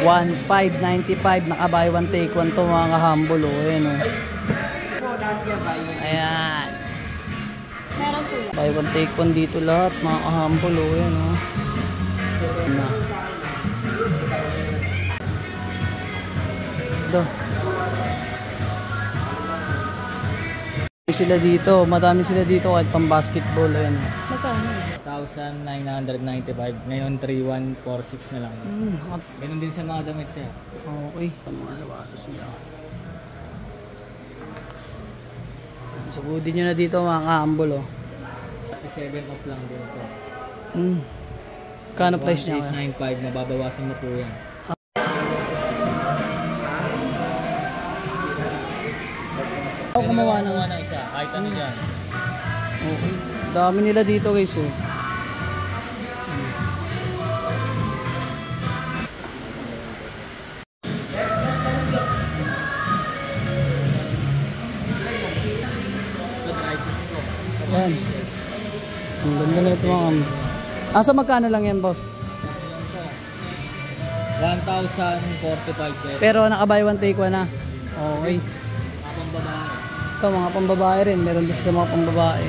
1,595. Naka-buy one take one to mga ka-humble. O, ayan o. Ayan. Buy one take one dito lahat mga ka-humble. O, ayan o. Ito. Sila dito, madami sila dito kahit pang basketball. Ayan. Magkano? 1,995. Ngayon 3,146 na lang. Ganun din sa mga damit siya. Okay. Mga sapatos nila. Sabudin nyo na dito mga ka-humble. Oh. 37 off lang din ito. Kano price niya? 1,895. Mababawasan mo po yan. Ako gumawa na isa, kahit ano dyan. Okay. Dami nila dito guys. Oh. Yan. Ang ganda na ito mga asa magkano lang yan boss? 1,045 pesos. Pero naka-buy one take one na. Okay. Ito mga pambabae rin. Meron din sila mga pambabae.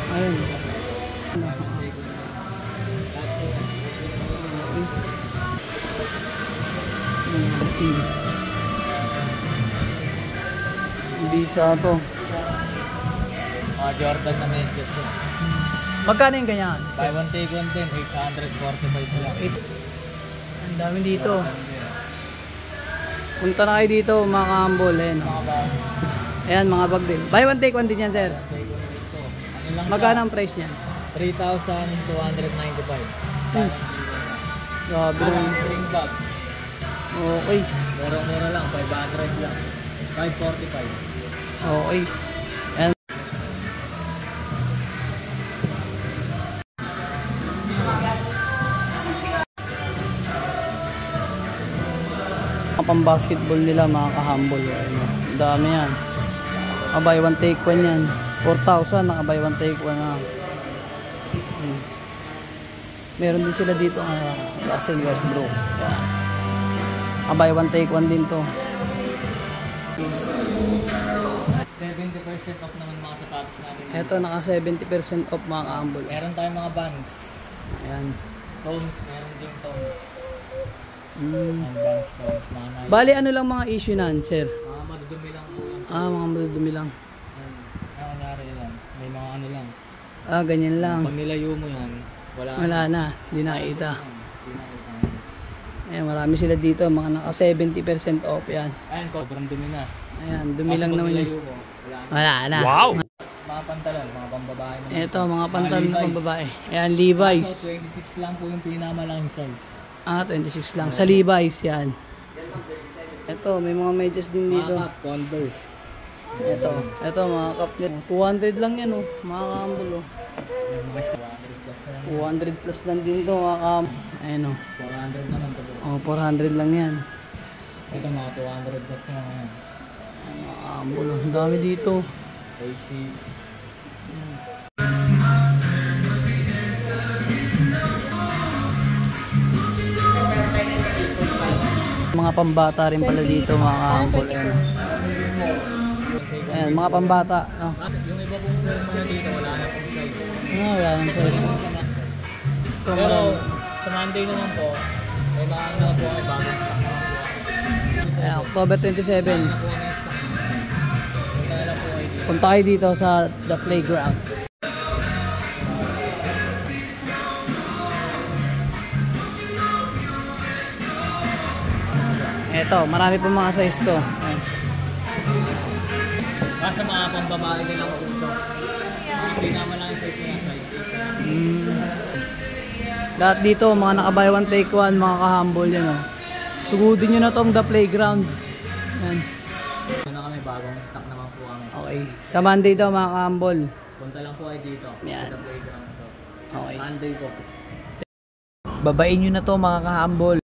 Ayun. Hindi siya ito. Jordan na medyas. Magkano yung ganyan? Buy one take one din. 845 lang. Ang dami dito. Punta na kayo dito mga ka-humble. Ayan mga bag din. Buy one take one din yan sir. Magkano ang price niyan? 3,295. Grabe lang. String bag. Okay. Mura lang. 500 lang. 545. Okay. Ayan. Pang basketball nila mga ka-humble. Ang dami yan. Buy one take one yan. 4,000 naka-buy one take one na. Meron din sila dito Russell Westbrook. Buy one take one din to. 70% off naman mga sapatos natin. Ito naka 70% off mga ka-humble. Meron tayong mga bangs. Ayan. Tones, meron din tones. Bangs, tones, mga Nike. Bali ano lang mga issue nan sir? Madudumi lang po yan. Mga madudumi lang. Ano nangyari yan? May mga ano lang. Ganyan lang. Pag nilayo mo yan, wala na. Hindi nakita. Ayan, marami sila dito. Mga naka 70% off yan. Ayan, sobrang dumi na. Ayan, dumi lang naman yun. Wala na. Wow! Mga pantalon, mga pambabae. Ito, mga pantalon ng pambabae. Ayan, Levi's. So, 26 lang po yung pinamalaking size. 26 lang. Sa Levi's yan. Ito, may mga medyas din dito. Mga Converse. Ito, mga cup net. 200 lang yan, oh. Mga ka-humble, oh. 200 plus lang din to, mga ka-humble. Ayan, oh. 400 naman to. 400 lang yan. Ito, mga 200 plus na mga yan. Mga ka-humble, oh. Ang dami dito. AC. Mga pambata rin pala dito mga ka-humble. Ayan, mga pambata. No? Yung iba pong mga dito, wala na pong size. Wala nang size. Pero sa Monday naman po, may mga ano po may bagong stock na po. Ayan, October 27. Punta na lang po kayo dito. Punta kayo dito sa The Playground. Ito, marami pa mga size to. Sa mga pambabae nilang ulo. Hindi naman lang yung size na size. Lahat dito, mga naka-buy one take one, mga ka-humble yan. Oh. Sugudin nyo na tong The Playground. Yan. Ito na kami, bagong stock naman po kami. Okay. Sa Monday daw mga ka-humble. Punta lang po kayo dito. Yan. Sa playground to. Okay. Monday po. Babain nyo na to mga ka-humble.